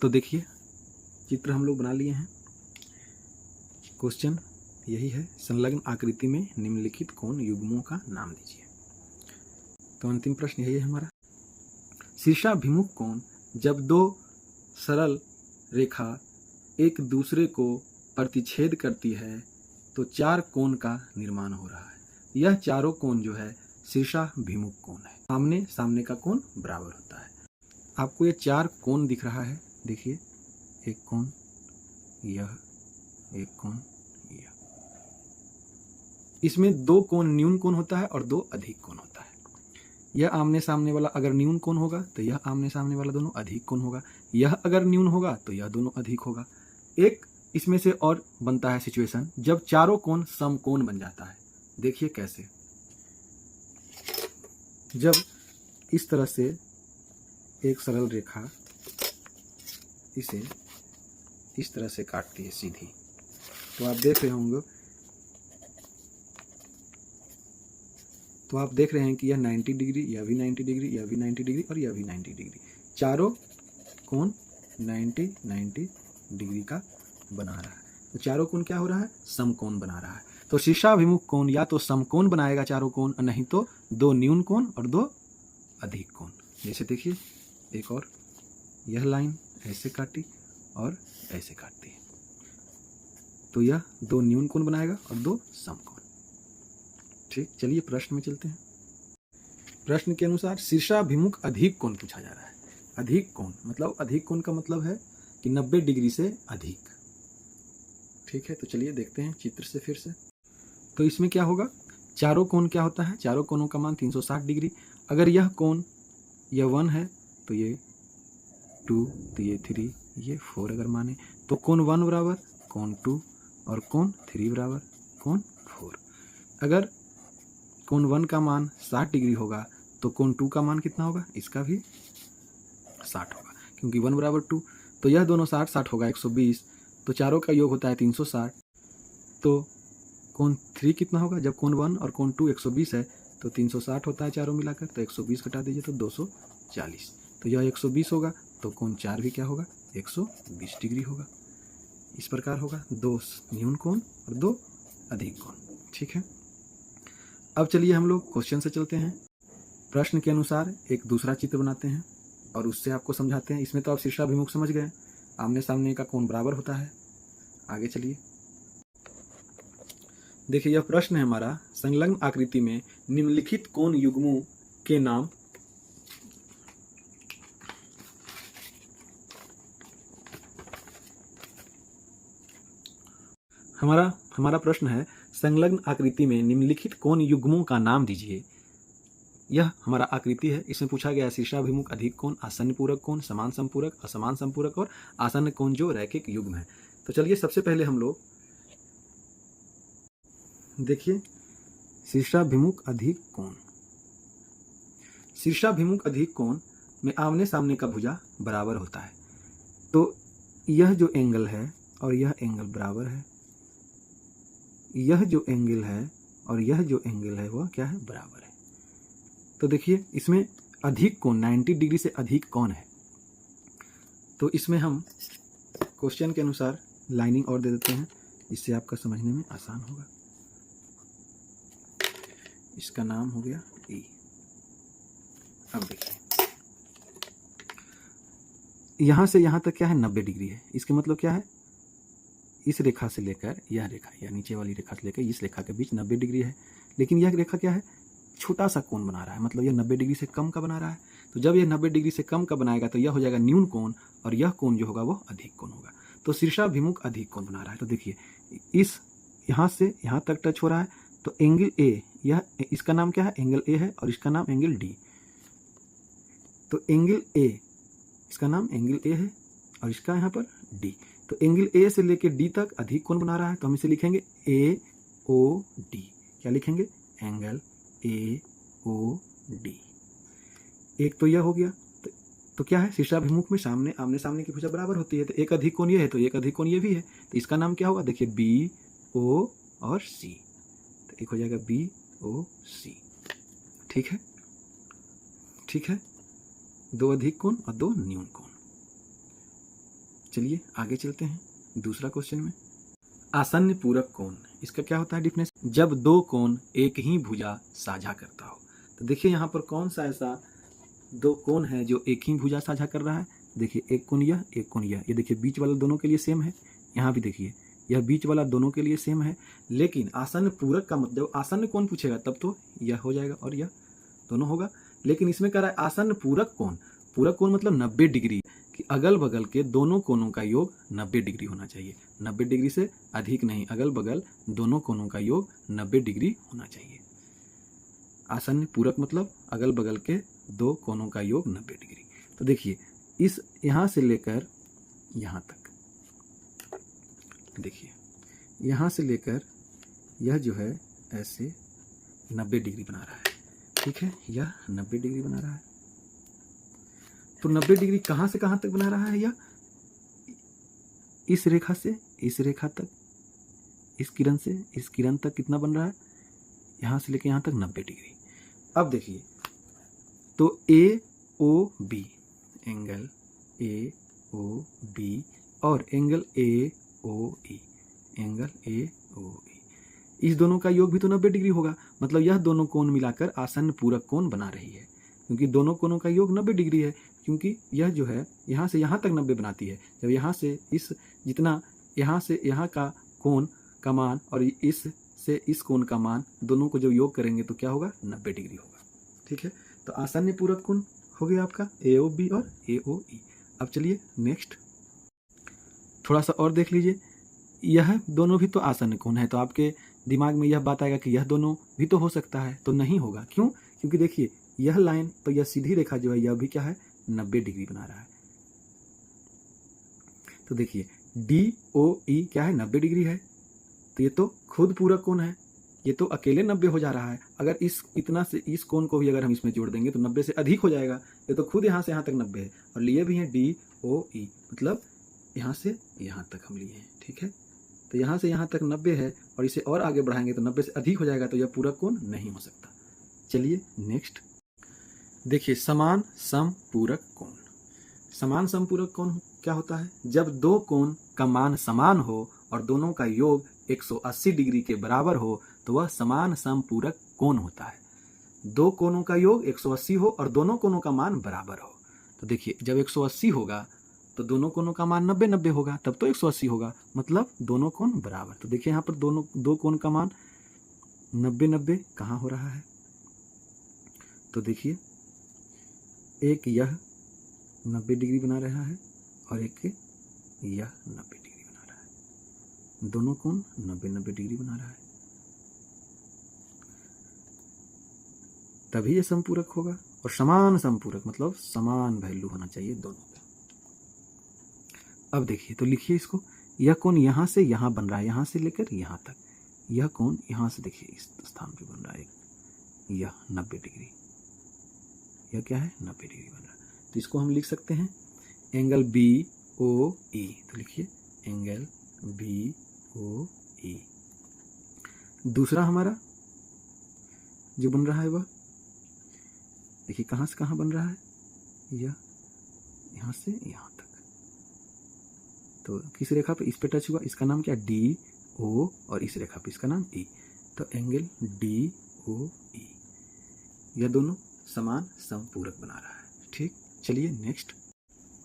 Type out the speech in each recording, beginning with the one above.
तो देखिए चित्र हम लोग बना लिए हैं। क्वेश्चन यही है, संलग्न आकृति में निम्नलिखित कोण युग्मों का नाम दीजिए। तो अंतिम प्रश्न यही है हमारा। शीर्षाभिमुख कोण जब दो सरल रेखा एक दूसरे को प्रतिच्छेद करती है तो चार कोण का निर्माण हो रहा है। यह चारों कोण जो है शीर्षाभिमुख कोण है। आमने सामने का कोण बराबर होता है। आपको ये चार कोण दिख रहा है, देखिए एक कोण, यह एक कोण, यह। इसमें दो कोण न्यून कोण होता है और दो अधिक कोण होता है। यह आमने सामने वाला अगर न्यून कोण होगा तो यह आमने सामने वाला दोनों अधिक कोण होगा। यह अगर न्यून होगा तो यह दोनों अधिक होगा। एक इसमें से और बनता है सिचुएशन जब चारों कोण समकोण बन जाता है। देखिए कैसे, जब इस तरह से एक सरल रेखा इसे इस तरह से काटती है सीधी, तो आप देख रहे होंगे, तो आप देख रहे हैं कि यह 90 डिग्री, यह भी 90 डिग्री, यह भी 90 डिग्री और यह भी 90 डिग्री। चारों कोण 90 डिग्री का बना रहा है। तो चारों कोण क्या हो रहा है? समकोण बना रहा है। तो शीर्षाभिमुख कोण या तो समकोण बनाएगा चारों कोण, नहीं तो दो न्यून कोण और दो अधिक कोण। जैसे देखिए एक और, यह लाइन ऐसे काटी और ऐसे काटती है, तो यह दो न्यून कोण बनाएगा और दो समकोण। ठीक, चलिए प्रश्न में चलते हैं। प्रश्न के अनुसार शीर्षाभिमुख अधिक कोण पूछा जा रहा है। अधिक कोण मतलब, अधिक कोण का मतलब है कि 90 डिग्री से अधिक। ठीक है, तो चलिए देखते हैं चित्र से फिर से। तो इसमें क्या होगा, चारों कोण क्या होता है? चारों कोणों का मान 360 डिग्री। अगर यह कोण यह 1 है तो ये 2, तो ये 3, ये 4 अगर माने तो कोण 1 बराबर कोण 2 और कोण 3 बराबर कोण 4। अगर कोण 1 का मान 60 डिग्री होगा तो कोण 2 का मान कितना होगा? इसका भी 60 होगा, क्योंकि 1 बराबर 2, तो यह दोनों 60 होगा 120, तो चारों का योग होता है 360। तो कोण 3 कितना होगा? जब कोण 1 और कोण 2 120 है तो 360 होता है चारों मिलाकर, तो 120 घटा दीजिए तो 240, तो यह 120 होगा। तो कोण 4 भी क्या होगा? 120 डिग्री होगा। इस प्रकार होगा, दो न्यून कोण और दो अधिक कोण। ठीक है, अब चलिए हम लोग क्वेश्चन से चलते हैं। प्रश्न के अनुसार एक दूसरा चित्र बनाते हैं और उससे आपको समझाते हैं। इसमें तो आप शीर्षाभिमुख समझ गए, आमने सामने का कोण बराबर होता है। आगे चलिए, देखिए यह प्रश्न है हमारा, संलग्न आकृति में निम्नलिखित कोण युग्मों के नाम। हमारा प्रश्न है, संलग्न आकृति में निम्नलिखित कोण युग्मों का नाम दीजिए। यह हमारा आकृति है। इसमें पूछा गया शीर्षाभिमुख अधिक कोण, आसन्न पूरक कोण, समान संपूरक, असमान संपूरक और आसन्न कोण जो रैखिक युग्म है। तो चलिए सबसे पहले हम लोग देखिए शीर्षाभिमुख अधिक कोण। शीर्षाभिमुख अधिक कोण में आमने सामने का भुजा बराबर होता है। तो यह जो एंगल है और यह एंगल बराबर है, यह जो एंगल है और यह जो एंगल है वह क्या है? बराबर है। तो देखिए इसमें अधिक कोण 90 डिग्री से अधिक कौन है? तो इसमें हम क्वेश्चन के अनुसार लाइनिंग और दे देते हैं, इससे आपका समझने में आसान होगा। इसका नाम हो गया ई। अब देखिए यहां से यहां तक क्या है? 90 डिग्री है। इसके मतलब क्या है? इस रेखा से लेकर यह रेखा या नीचे वाली रेखा से लेकर इस रेखा के बीच 90 डिग्री है, लेकिन यह रेखा क्या है? छोटा सा कोण बना रहा है, मतलब यह 90 डिग्री से कम का बना रहा है। तो जब यह 90 डिग्री से कम का बनाएगा तो यह हो जाएगा न्यून कोण और यह कोण जो होगा वो अधिक कोण होगा। तो शीर्षाभिमुख अधिक कोण बना रहा है। तो देखिए इस यहाँ से यहाँ तक टच हो रहा है, तो एंगल ए, यह इसका नाम क्या है? एंगल ए है और इसका नाम एंगल डी। तो एंगल ए, इसका नाम एंगल ए है और इसका यहाँ पर डी। तो एंगल ए से लेकर डी तक अधिक कोण बना रहा है, तो हम इसे लिखेंगे ए ओ डी। क्या लिखेंगे? Angle A O D. एक तो यह हो गया। तो क्या है? शीर्षाभिमुख में सामने आमने सामने की भुजा बराबर होती है, तो एक अधिक कोण ये है तो एक अधिक कोण ये भी है, तो इसका नाम क्या होगा? देखिए बी ओ और सी। तो एक हो जाएगा बी ओ सी। ठीक है, ठीक है, दो अधिक कोण और दो न्यून कोण। चलिए आगे चलते हैं दूसरा क्वेश्चन में। आसन्न पूरक कोण, इसका क्या होता है डिफिनेशन? जब दो कोण एक ही भुजा साझा करता हो। तो देखिए यहाँ पर कौन सा ऐसा दो कोण है जो एक ही भुजा साझा कर रहा है? देखिए एक कोण यह, एक कोण यह। ये देखिए बीच वाला दोनों के लिए सेम है, यहाँ भी देखिए यह बीच वाला दोनों के लिए सेम है। लेकिन आसन्न पूरक का मतलब आसन्न कोण पूछेगा तब तो यह हो जाएगा और यह दोनों होगा। लेकिन इसमें कह रहा है आसन्न पूरक कोण। पूरक कोण मतलब 90 डिग्री, कि अगल बगल के दोनों कोणों का योग 90 डिग्री होना चाहिए। 90 डिग्री से अधिक नहीं, अगल बगल दोनों कोणों का योग 90 डिग्री होना चाहिए। आसन्न पूरक मतलब अगल बगल के दो कोणों का योग 90 डिग्री। तो देखिए इस यहाँ से लेकर यहाँ तक, देखिए यहाँ से लेकर यह जो है ऐसे 90 डिग्री बना रहा है, ठीक है, यह 90 डिग्री बना रहा है। तो 90 डिग्री कहाँ से कहाँ तक बना रहा है? यह इस रेखा से इस रेखा तक, इस किरण से इस किरण तक कितना बन रहा है? यहाँ से लेकर यहाँ तक 90 डिग्री। अब देखिए तो A O B, angle A O B और angle A O E, angle A O E, इस दोनों का योग भी तो 90 डिग्री होगा। मतलब यह दोनों कोण मिलाकर आसन्न पूरक कोण बना रही है, क्योंकि दोनों कोणों का योग 90 डिग्री है। क्योंकि यह जो है यहाँ से यहाँ तक 90 बनाती है। जब यहाँ से इस जितना यहाँ से यहाँ का कोण का मान और इस से इस कोण का मान दोनों को जब योग करेंगे तो क्या होगा? 90 डिग्री होगा, ठीक है। तो आसन्न पूरक कोण हो गया आपका ए ओ बी और ए ओ ई। अब चलिए नेक्स्ट थोड़ा सा और देख लीजिए। यह दोनों भी तो आसन्न कोण है, तो आपके दिमाग में यह बात आएगा कि यह दोनों भी तो हो सकता है, तो नहीं होगा। क्यों? क्योंकि देखिए यह लाइन तो यह सीधी रेखा जो है यह भी क्या है? 90 डिग्री बना रहा है। तो देखिए डी ओ ई क्या है? 90 डिग्री है। तो ये तो खुद पूरक कोण है, ये तो अकेले 90 हो जा रहा है। अगर इस इतना से इस कोण को भी अगर हम इसमें जोड़ देंगे तो 90 से अधिक हो जाएगा। ये तो खुद यहाँ से यहाँ तक 90 है और लिए भी हैं डी ओ ई, मतलब यहाँ से यहाँ तक हम लिए हैं, ठीक है। तो यहाँ से यहाँ तक 90 है और इसे और आगे बढ़ाएंगे तो 90 से अधिक हो जाएगा, तो यह पूरक कोण नहीं हो सकता। चलिए नेक्स्ट देखिए समान समपूरक कोण। समान समपूरक कोण क्या होता है? जब दो कोण का मान समान हो और दोनों का योग 180 डिग्री के बराबर हो तो वह समान समपूरक कोण होता है। दो कोणों का योग 180 हो और दोनों कोणों का मान बराबर हो। तो देखिए जब 180 होगा तो दोनों कोणों का मान 90-90 होगा, तब तो 180 होगा, मतलब दोनों कोण बराबर। तो देखिए यहाँ पर दो कोण का मान 90-90 कहाँ हो रहा है? तो देखिए एक यह 90 डिग्री बना रहा है और एक यह 90 डिग्री बना रहा है। दोनों कोण 90-90 डिग्री बना रहा है, तभी ये संपूरक होगा। और समान संपूरक मतलब समान वैल्यू होना चाहिए दोनों का। अब देखिए तो लिखिए इसको, यह कोण यहाँ से यहाँ बन रहा है, यहाँ से लेकर यहाँ तक। यह कोण यहाँ से देखिए इस स्थान पे बन रहा है, यह 90 डिग्री, यह क्या है? 90 डिग्री बन रहा है। तो इसको हम लिख सकते हैं एंगल बी ओ ई। तो लिखिए एंगल बी ओ ई। दूसरा हमारा जो बन रहा है वह देखिए कहाँ से कहाँ बन रहा है? यह यहाँ से यहाँ तक। तो किस रेखा पे? इस पे टच हुआ, इसका नाम क्या? डी ओ, और इस रेखा पे इसका नाम ई। तो एंगल डी ओ ई, यह दोनों समान समपूरक बना रहा है, ठीक। चलिए नेक्स्ट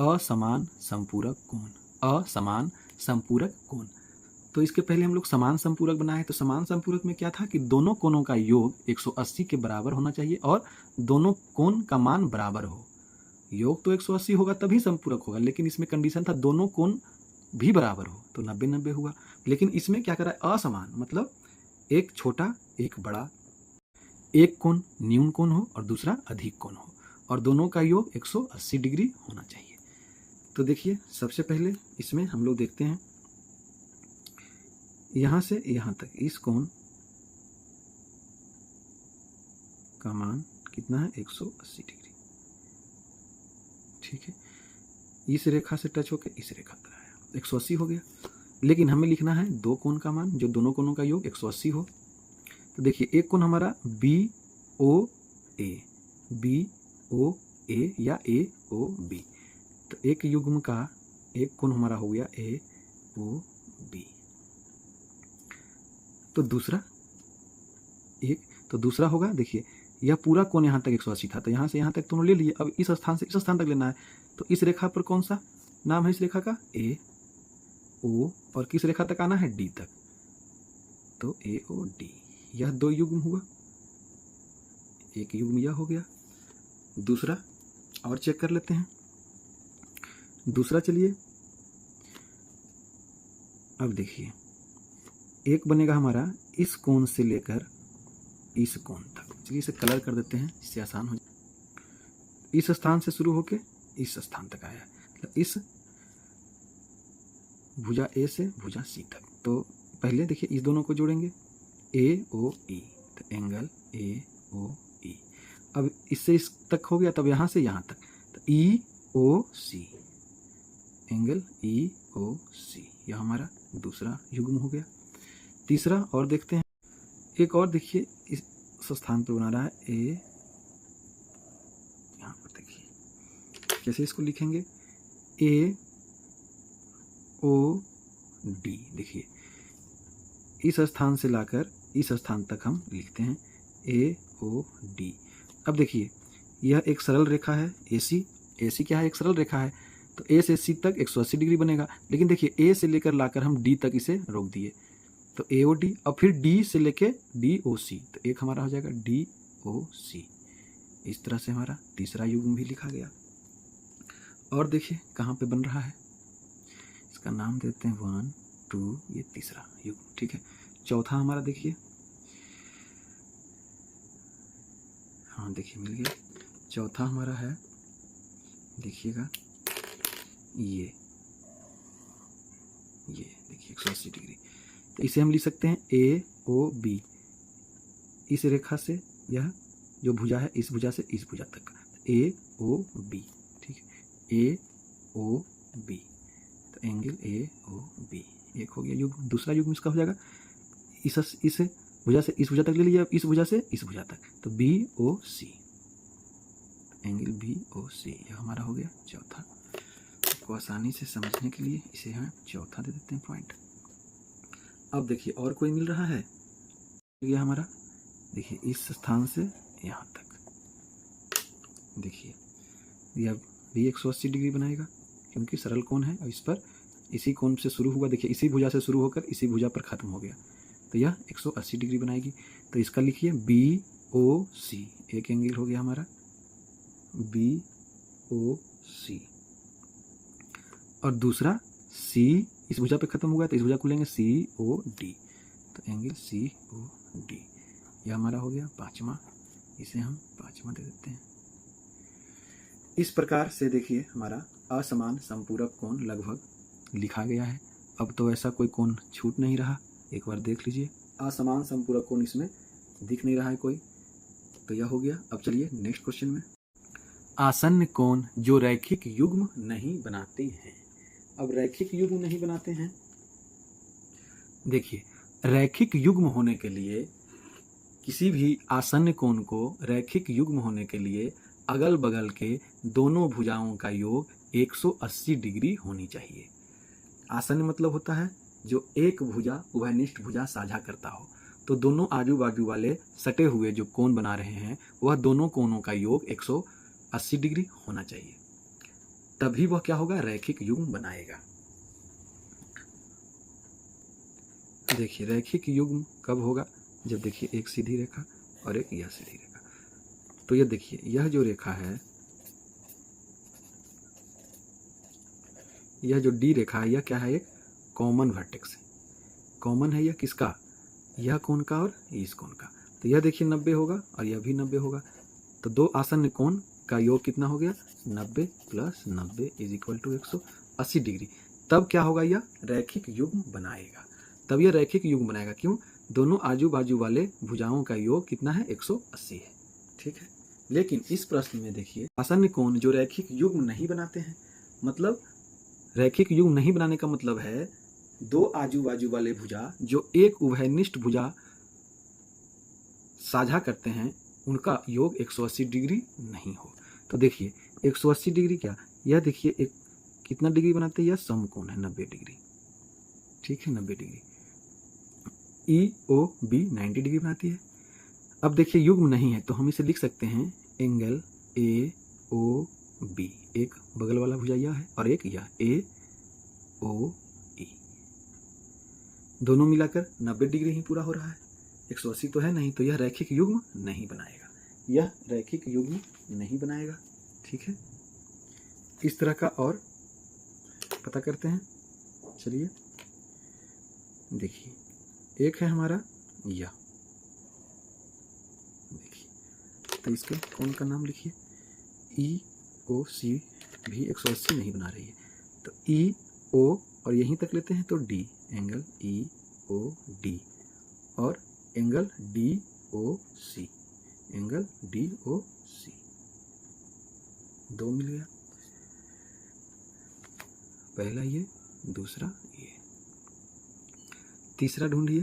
असमान समपूरक कोण। असमान समपूरक कोण, तो इसके पहले हम लोग समान समपूरक बनाए। तो समान समपूरक में क्या था कि दोनों कोणों का योग 180 के बराबर होना चाहिए और दोनों कोण का मान बराबर हो। योग तो 180 होगा तभी संपूरक होगा, लेकिन इसमें कंडीशन था दोनों कोण भी बराबर हो, तो 90-90 हुआ। लेकिन इसमें क्या करा है? असमान, मतलब एक छोटा एक बड़ा, एक कोण न्यून कोण हो और दूसरा अधिक कोण हो, और दोनों का योग 180 डिग्री होना चाहिए। तो देखिए सबसे पहले इसमें हम लोग देखते हैं यहाँ से यहाँ तक इस कोण का मान कितना है? 180 डिग्री, ठीक है। इस रेखा से टच होकर इस रेखा पर आया, 180 हो गया। लेकिन हमें लिखना है दो कोण का मान, जो दोनों कोणों का योग 180 हो। तो देखिए एक कोण हमारा बी ओ ए, बी ओ ए या ए ओ बी। तो एक युग्म का एक कोण हमारा हो गया AOB। तो दूसरा होगा, देखिए यह पूरा कोण यहाँ तक 180 था, तो यहाँ से यहाँ तक तुमने ले लिए। अब इस स्थान से इस स्थान तक लेना है, तो इस रेखा पर कौन सा नाम है इस रेखा का? AO, और किस रेखा तक आना है? D तक, तो AOD। यह 2 युग्म हुआ, एक युग्म यह हो गया। दूसरा और चेक कर लेते हैं। दूसरा चलिए, अब देखिए एक बनेगा हमारा इस कोण से लेकर इस कोण तक। चलिए इसे कलर कर देते हैं, इससे आसान हो जाए। इस स्थान से शुरू होके इस स्थान तक आया, मतलब इस भुजा A से भुजा C तक। तो पहले देखिए इस दोनों को जोड़ेंगे, AOE, तो एंगल AOE। अब इससे इस तक हो गया, तब यहाँ से यहाँ तक, तो EOC, एंगल EOC। यह हमारा दूसरा युग्म हो गया। तीसरा और देखते हैं, एक और देखिए इस स्थान पर बना रहा है A, यहाँ पर देखिए कैसे इसको लिखेंगे, AOD। देखिए इस स्थान से लाकर इस स्थान तक हम लिखते हैं AOD। अब देखिए यह एक सरल रेखा है AC क्या है? एक सरल रेखा है, तो A से C तक 180 डिग्री बनेगा। लेकिन देखिए A से लेकर लाकर हम D तक इसे रोक दिए, तो AOD। अब फिर D से लेके DOC, तो एक हमारा हो जाएगा DOC। इस तरह से हमारा तीसरा युग्म भी लिखा गया। और देखिए कहाँ पे बन रहा है, इसका नाम देते हैं 1 2, ये तीसरा युग्म, ठीक है। चौथा हमारा देखिए, हाँ देखिए मिल गया। चौथा हमारा है, देखिएगा ये देखिए 180 डिग्री, तो इसे हम लिख सकते हैं AOB। इस रेखा से यह जो भुजा है, इस भुजा से इस भुजा तक AOB, ठीक है, AOB, तो एंगल AOB एक हो गया युग्म। दूसरा युग्म इसका हो जाएगा, इस भुजा से इस भुजा तक ले लीजिए, इस भुजा से इस भुजा तक, तो BOC, एंगल BOC। यह हमारा हो गया चौथा। आपको आसानी से समझने के लिए इसे हम चौथा दे देते हैं पॉइंट। अब देखिए और कोई मिल रहा है, ये हमारा देखिए इस स्थान से यहाँ तक, देखिए यह भी 180 डिग्री बनाएगा, क्योंकि सरल कोण है और इस पर इसी कोण से शुरू हुआ। देखिए इसी भुजा से शुरू होकर इसी भुजा पर खत्म हो गया, तो यह 180 डिग्री बनाएगी। तो इसका लिखिए BOC, एक एंगल हो गया हमारा BOC। और दूसरा C इस भुजा पे खत्म हुआ, तो इस भुजा को लेंगे COD, तो एंगल COD। यह हमारा हो गया पांचवा, इसे हम पांचवा दे देते हैं। इस प्रकार से देखिए हमारा असमान संपूरक कोण लगभग लिखा गया है। अब तो ऐसा कोई कोण छूट नहीं रहा, एक बार देख लीजिए। असमान संपूरक कोण इसमें दिख नहीं रहा है कोई, तो यह हो गया। अब चलिए नेक्स्ट क्वेश्चन में, आसन्न कोण जो रैखिक युग्म नहीं बनाते हैं। अब रैखिक युग्म नहीं बनाते हैं, देखिए रैखिक युग्म होने के लिए, किसी भी आसन्न कोण को रैखिक युग्म होने के लिए अगल बगल के दोनों भुजाओं का योग 180 डिग्री होनी चाहिए। आसन्न मतलब होता है जो एक भुजा उभयनिष्ठ भुजा साझा करता हो, तो दोनों आजू बाजू वाले सटे हुए जो कोण बना रहे हैं, वह दोनों कोणों का योग 180 डिग्री होना चाहिए, तभी वह क्या होगा? रैखिक युग्म बनाएगा। देखिए रैखिक युग्म कब होगा? जब देखिए एक सीधी रेखा और एक यह सीधी रेखा, तो ये देखिए यह जो रेखा है, यह जो D रेखा है, यह क्या है? एक कॉमन वर्टेक्स है। कॉमन है यह किसका? यह कोण का और इस कोण का। तो यह देखिए 90 होगा और यह भी 90 होगा, तो दो आसन्न कोण का योग कितना हो गया? 90 + 90 = 180 डिग्री। तब क्या होगा? यह रैखिक युग्म बनाएगा। तब यह रैखिक युग्म बनाएगा, क्यों? दोनों आजू बाजू वाले भुजाओं का योग कितना है? 180 है, ठीक है। लेकिन इस प्रश्न में देखिए आसन्न कोण जो रैखिक युग्म नहीं बनाते हैं, मतलब रैखिक युग्म नहीं बनाने का मतलब है दो आजू बाजू वाले भुजा जो एक उभयनिष्ठ भुजा साझा करते हैं, उनका योग 180 डिग्री नहीं हो। तो देखिए 180 डिग्री क्या, यह देखिए एक कितना डिग्री बनाते हैं? यह समकोण है 90 डिग्री, ठीक है 90 डिग्री। ई ओ बी 90 डिग्री बनाती है। अब देखिए युग्म नहीं है तो हम इसे लिख सकते हैं एंगल ए ओ बी, एक बगल वाला भुजा यह है और एक यह ए ओ ई, दोनों मिलाकर 90 डिग्री ही पूरा हो रहा है। 180 तो है नहीं, तो यह रैखिक युग्म नहीं बनाएगा, यह रैखिक युग्म नहीं बनाएगा, ठीक है। इस तरह का और पता करते हैं। चलिए देखिए, एक है हमारा यह, देखिए तो इसके कौन का नाम लिखिए, ई ओ सी भी 180 नहीं बना रही है, तो ई ओ और यहीं तक लेते हैं तो D, angle E O D, और angle D O C, angle D O C, दो मिल गया, पहला ये, दूसरा ये। तीसरा ढूंढिए,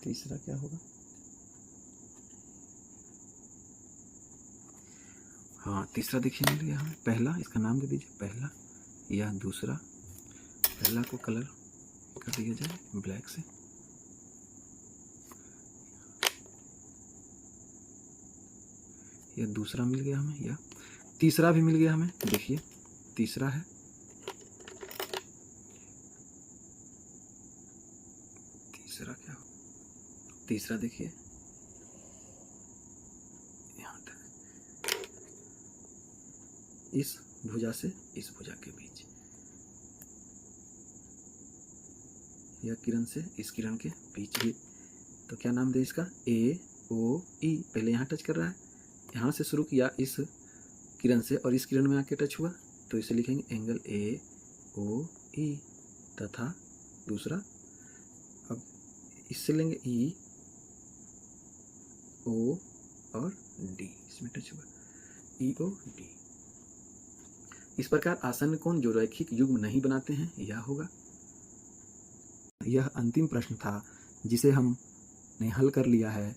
तीसरा क्या होगा? हाँ तीसरा देखिए मिल गया हमें, पहला, इसका नाम दे दीजिए पहला, यह दूसरा, पहला को कलर कर दिया जाए ब्लैक से, यह दूसरा मिल गया हमें, यह तीसरा भी मिल गया हमें, देखिए तीसरा है, तीसरा क्या हो, तीसरा देखिए यहाँ तक, इस भुजा से इस भुजा के बीच, यह किरण से इस किरण के बीच भी, तो क्या नाम दे इसका, ए ओ ई, पहले यहाँ टच कर रहा है, यहाँ से शुरू किया इस किरण से और इस किरण में आके टच हुआ, तो इसे लिखेंगे एंगल ए ओ ई, तथा दूसरा, अब इससे लेंगे ई ओ और डी, इसमें टच हुआ ई ओ डी। इस प्रकार आसन्न कोण जो रैखिक युग्म नहीं बनाते हैं यह होगा। यह अंतिम प्रश्न था जिसे हमने हल कर लिया है।